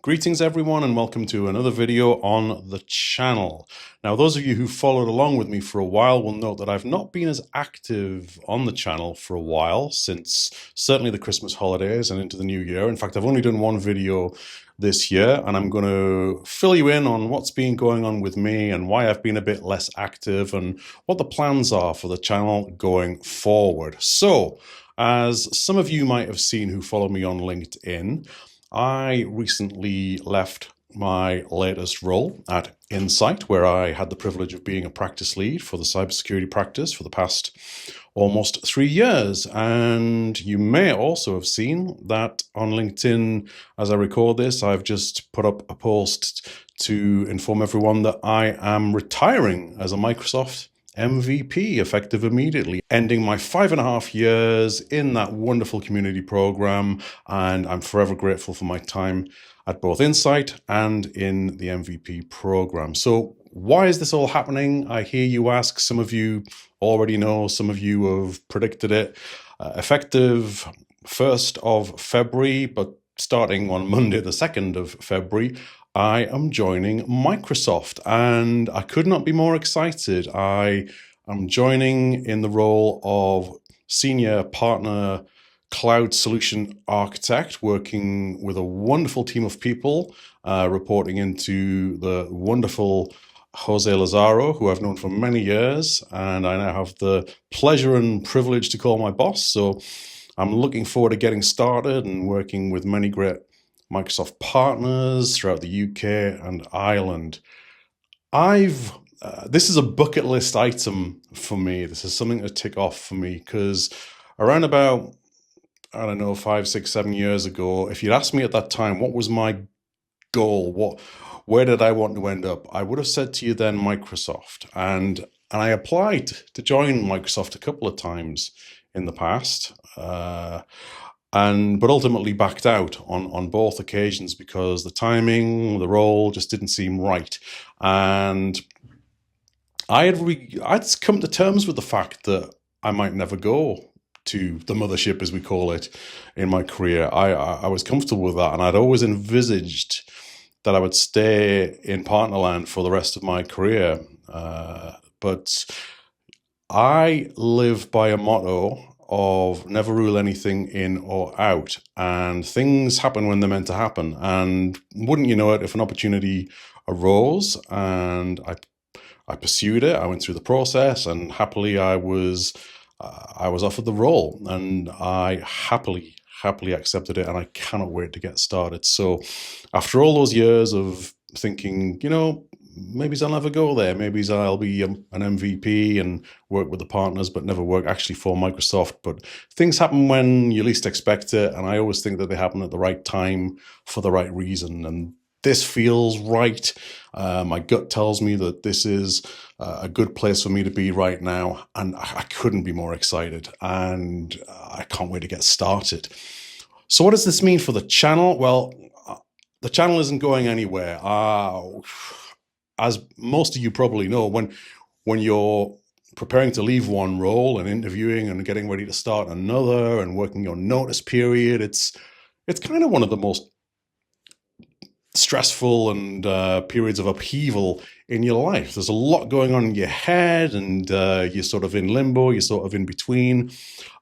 Greetings everyone and welcome to another video on the channel. Now those of you who followed along with me for a while will note that I've not been as active on the channel for a while, since certainly the Christmas holidays and into the new year. In fact, I've only done one video this year and I'm going to fill you in on what's been going on with me and why I've been a bit less active and what the plans are for the channel going forward. So, as some of you might have seen who follow me on LinkedIn, I recently left my latest role at Insight, where I had the privilege of being a practice lead for the cybersecurity practice for the past almost 3 years. And you may also have seen that on LinkedIn, as I record this, I've just put up a post to inform everyone that I am retiring as a Microsoft MVP effective immediately, ending my 5.5 years in that wonderful community program, and I'm forever grateful for my time at both Insight and in the MVP program. So why is this all happening? I hear you ask. Some of you already know, some of you have predicted it. Effective 1st of February, but starting on Monday the 2nd of February, I am joining Microsoft and I could not be more excited. I am joining in the role of Senior Partner Cloud Solution Architect, working with a wonderful team of people, reporting into the wonderful Jose Lazaro, who I've known for many years, and I now have the pleasure and privilege to call my boss. So I'm looking forward to getting started and working with many great Microsoft partners throughout the UK and Ireland. This is a bucket list item for me. This is something to tick off for me, because around about, I don't know, 5, 6, 7 years ago, if you'd asked me at that time, what was my goal? Where did I want to end up? I would have said to you then Microsoft. And I applied to join Microsoft a couple of times in the past. But ultimately backed out on both occasions because the timing, the role just didn't seem right. And I'd come to terms with the fact that I might never go to the mothership, as we call it, in my career. I was comfortable with that, and I'd always envisaged that I would stay in Partnerland for the rest of my career. But I live by a motto of never rule anything in or out, and things happen when they're meant to happen. And wouldn't you know it, if an opportunity arose and I pursued it, I went through the process, and happily I was offered the role, and I happily accepted it, and I cannot wait to get started. So after all those years of thinking, maybe I'll never go there, maybe I'll be an MVP and work with the partners but never work actually for Microsoft. But things happen when you least expect it, and I always think that they happen at the right time for the right reason, and this feels right. My gut tells me that this is a good place for me to be right now, and I couldn't be more excited, and I can't wait to get started. So what does this mean for the channel? Well, the channel isn't going anywhere. As most of you probably know, when you're preparing to leave one role and interviewing and getting ready to start another and working your notice period, it's kind of one of the most stressful and periods of upheaval in your life. There's a lot going on in your head, and you're sort of in limbo, you're sort of in between.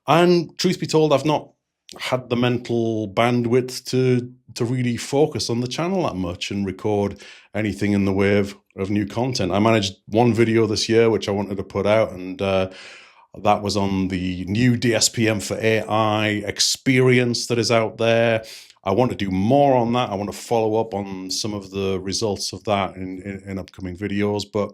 And truth be told, I've not had the mental bandwidth to really focus on the channel that much and record anything in the way of new content. I managed one video this year which I wanted to put out, and that was on the new DSPM for AI experience that is out there. I want to do more on that. I want to follow up on some of the results of that in upcoming videos. But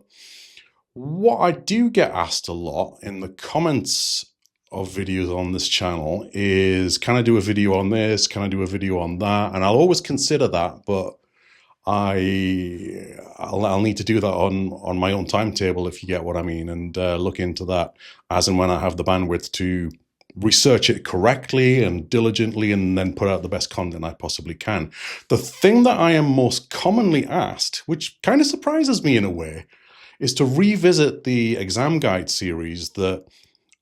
what I do get asked a lot in the comments of videos on this channel is, can I do a video on this? Can I do a video on that? And I'll always consider that, but I'll need to do that on my own timetable, if you get what I mean, and look into that as and when I have the bandwidth to research it correctly and diligently, and then put out the best content I possibly can. The thing that I am most commonly asked, which kind of surprises me in a way, is to revisit the exam guide series that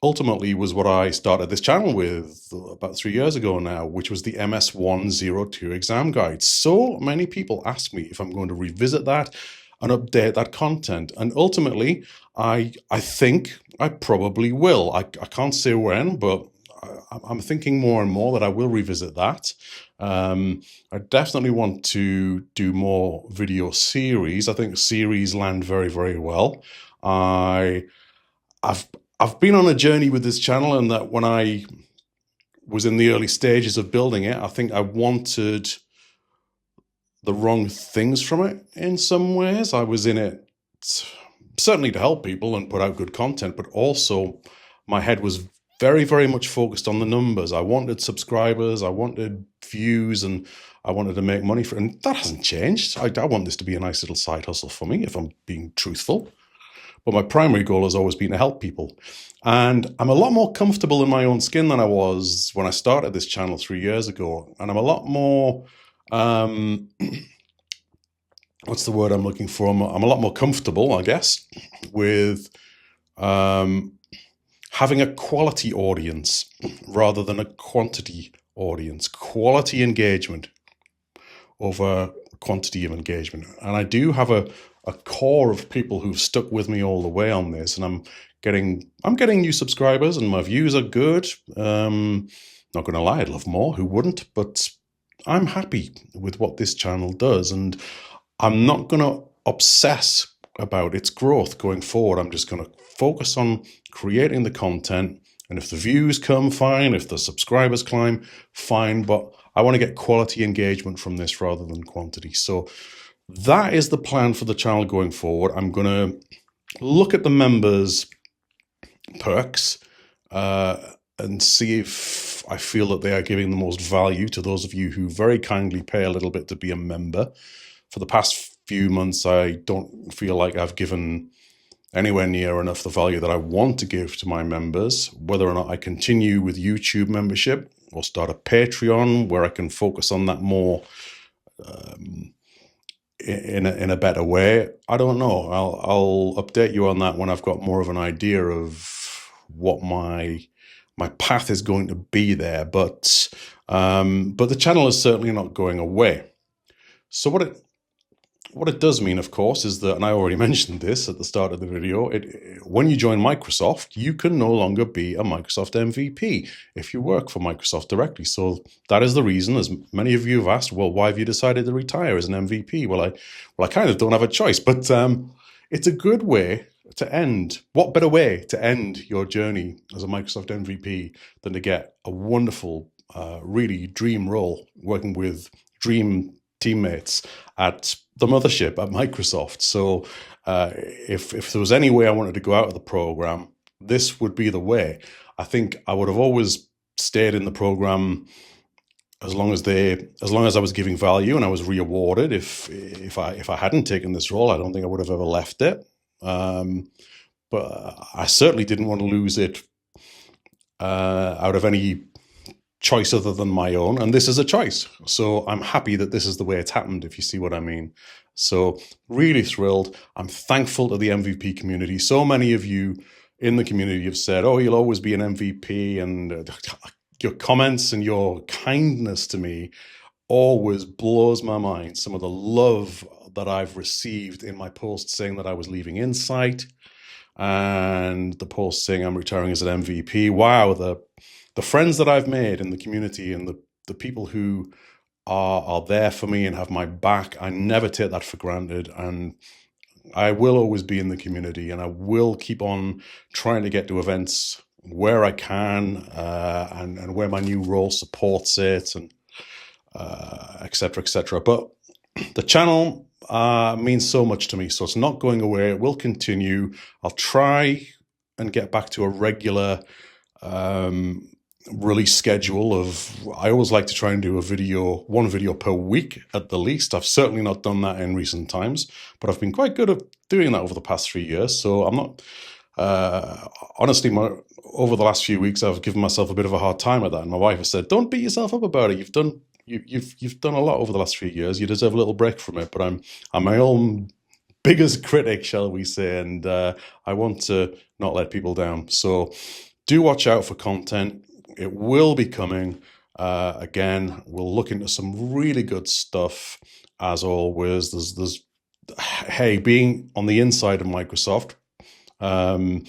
ultimately was what I started this channel with about 3 years ago now, which was the MS102 exam guide. So many people ask me if I'm going to revisit that and update that content. And ultimately, I think I probably will. I can't say when, but I'm thinking more and more that I will revisit that. I definitely want to do more video series. I think series land very, very well. I've been on a journey with this channel, and that when I was in the early stages of building it, I think I wanted the wrong things from it in some ways. I was in it certainly to help people and put out good content, but also my head was very, very much focused on the numbers. I wanted subscribers, I wanted views, and I wanted to make money for it. And that hasn't changed. I want this to be a nice little side hustle for me, if I'm being truthful. But my primary goal has always been to help people. And I'm a lot more comfortable in my own skin than I was when I started this channel 3 years ago. And I'm a lot more, what's the word I'm looking for? I'm a lot more comfortable, I guess, with having a quality audience rather than a quantity audience. Quality engagement over quantity of engagement. And I do have a core of people who've stuck with me all the way on this, and I'm getting new subscribers, and my views are good. Not gonna lie, I'd love more. Who wouldn't? But I'm happy with what this channel does, and I'm not gonna obsess about its growth going forward. I'm just gonna focus on creating the content, and if the views come, fine. If the subscribers climb, fine. But I want to get quality engagement from this rather than quantity. So that is the plan for the channel going forward. I'm going to look at the members' perks and see if I feel that they are giving the most value to those of you who very kindly pay a little bit to be a member. For the past few months, I don't feel like I've given anywhere near enough the value that I want to give to my members. Whether or not I continue with YouTube membership or start a Patreon where I can focus on that more in a better way, I don't know. I'll update you on that when I've got more of an idea of what my path is going to be there. But the channel is certainly not going away. So what it does mean, of course, is that, and I already mentioned this at the start of the video, when you join Microsoft, you can no longer be a Microsoft MVP if you work for Microsoft directly. So that is the reason, as many of you have asked, well, why have you decided to retire as an MVP? Well, I kind of don't have a choice, but it's a good way to end. What better way to end your journey as a Microsoft MVP than to get a wonderful, really dream role working with dream teammates at the mothership at Microsoft. So if there was any way I wanted to go out of the program, this would be the way. I think I would have always stayed in the program as long as I was giving value and I was rewarded. If I hadn't taken this role, I don't think I would have ever left it. But I certainly didn't want to lose it out of any choice other than my own, and this is a choice. So I'm happy that this is the way it's happened, if you see what I mean. So really thrilled. I'm thankful to the MVP community. So many of you in the community have said, oh, you'll always be an MVP, and your comments and your kindness to me always blows my mind. Some of the love that I've received in my posts saying that I was leaving Insight, and the post saying I'm retiring as an MVP. Wow, the friends that I've made in the community and the people who are there for me and have my back, I never take that for granted. And I will always be in the community, and I will keep on trying to get to events where I can and where my new role supports it, and et cetera, et cetera. But the channel means so much to me, so it's not going away. It will continue. I'll try and get back to a regular release schedule of, I always like to try and do one video per week at the least. I've certainly not done that in recent times, but I've been quite good at doing that over the past 3 years. So I'm not, honestly, over the last few weeks, I've given myself a bit of a hard time at that. And my wife has said, don't beat yourself up about it. You've done a lot over the last 3 years. You deserve a little break from it. But I'm my own biggest critic, shall we say, and I want to not let people down. So do watch out for content. It will be coming. Again, we'll look into some really good stuff. As always, hey, being on the inside of Microsoft, NDAs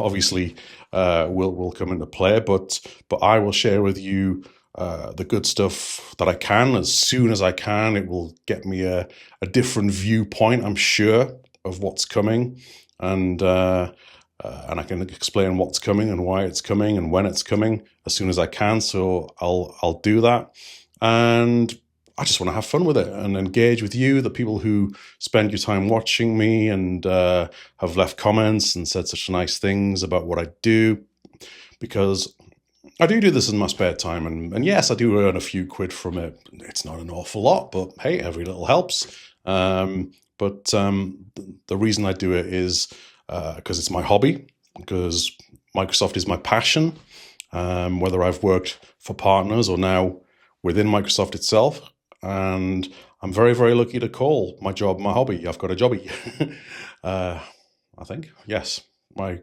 obviously will come into play, but I will share with you the good stuff that I can as soon as I can. It will get me a different viewpoint, I'm sure, of what's coming, and I can explain what's coming and why it's coming and when it's coming as soon as I can. So I'll do that, and I just want to have fun with it and engage with you, the people who spend your time watching me and have left comments and said such nice things about what I do, because I do this in my spare time, and yes, I do earn a few quid from it. It's not an awful lot, but hey, every little helps. But the reason I do it is because it's my hobby, because Microsoft is my passion, whether I've worked for partners or now within Microsoft itself. And I'm very, very lucky to call my job my hobby. I've got a jobby. I think, yes, my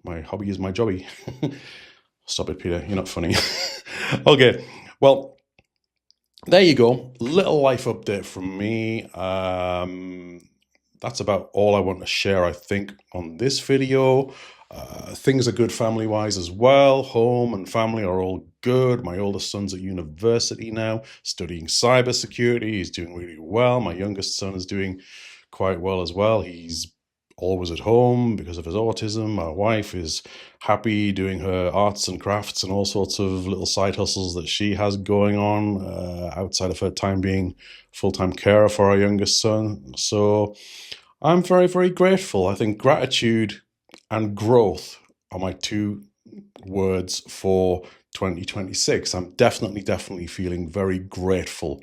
hobby is my jobby. Stop it, Peter. You're not funny. Okay, well, there you go. Little life update from me. That's about all I want to share, I think, on this video. Things are good family-wise as well. Home and family are all good. My oldest son's at university now, studying cybersecurity. He's doing really well. My youngest son is doing quite well as well. He's always at home because of his autism. My wife is happy doing her arts and crafts and all sorts of little side hustles that she has going on outside of her time being full-time carer for our youngest son. So I'm very, very grateful. I think gratitude and growth are my two words for 2026. I'm definitely feeling very grateful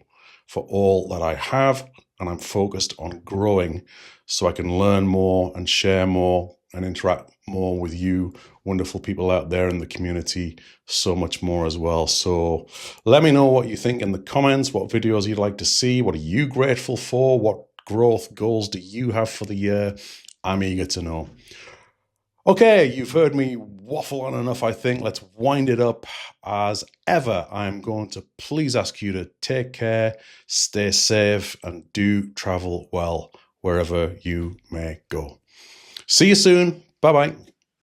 for all that I have, and I'm focused on growing so I can learn more and share more and interact more with you wonderful people out there in the community, so much more as well. So let me know what you think in the comments, what videos you'd like to see, what are you grateful for, what growth goals do you have for the year? I'm eager to know. Okay, you've heard me waffle on enough, I think. Let's wind it up. As ever, I'm going to please ask you to take care, stay safe, and do travel well wherever you may go. See you soon. Bye-bye.